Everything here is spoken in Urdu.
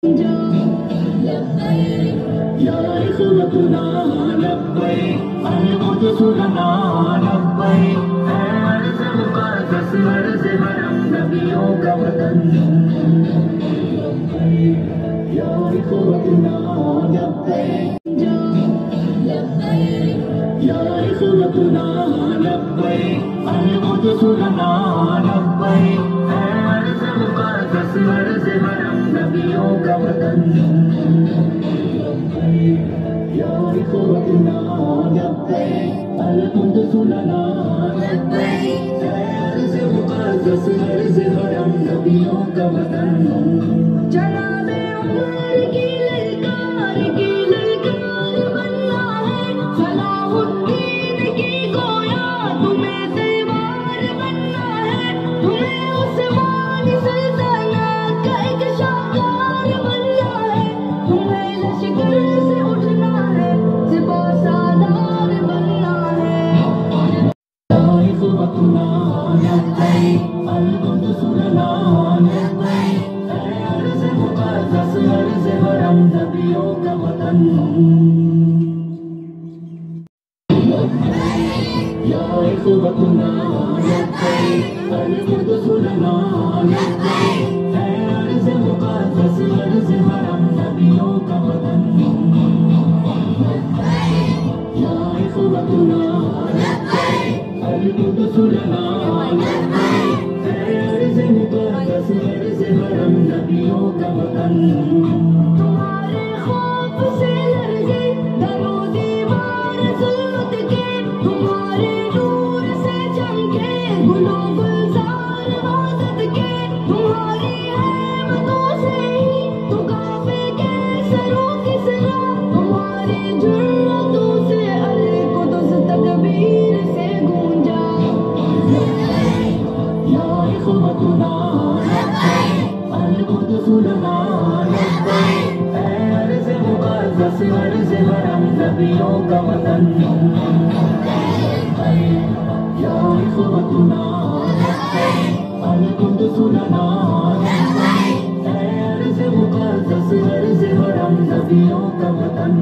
يا إخوتنا لبيك القدس لنا لبيك عرض مقدس عرض حرم نبیوں کا وطن لبيك يا إخوتنا لبيك يا إخوتنا لبيك القدس لنا لبيك عرض مقدس عرض حرم نبیوں کا وطن يا إخوتنا لبيك القدس لنا لبيك عرض مقدس عرض حرم نبیوں کا وطن جناب عمر کی للکار بننا ہے صلاح الدین کی گویا تمہیں دیوار بننا ہے تمہیں عثمان سلطنت کا ایک شاہکار بننا ہے تمہیں لشکر سے اٹھنا ہے سپہ سالار بننا ہے يا إخوتنا لبيك القدس لنا لبيك عرض مقدس عرض حرم نبیوں کا وطن يا إخوتنا لبيك القدس لنا لبيك عرض مقدس عرض حرم نبیوں کا وطن يا إخوتنا لبيك القدس لنا لبيك عرض مقدس عرض حرم نبیوں کا وطن تمہارے خوف سے لرزے در و دیوار ظلمت کے تمہارے نور سے چمکے گل و گلزار عبادت کے تمہاری حمدوں سے ہی تو کعبے کے سروں کی سرا تمہاری جرتوں سے القدس تکبیر سے گونجا يا إخوتنا لبيك القدس لنا لبيك عرض مقدس عرض حرم نبیوں کا وطن يا إخوتنا لبيك القدس لنا لبيك عرض مقدس عرض حرم نبیوں کا وطن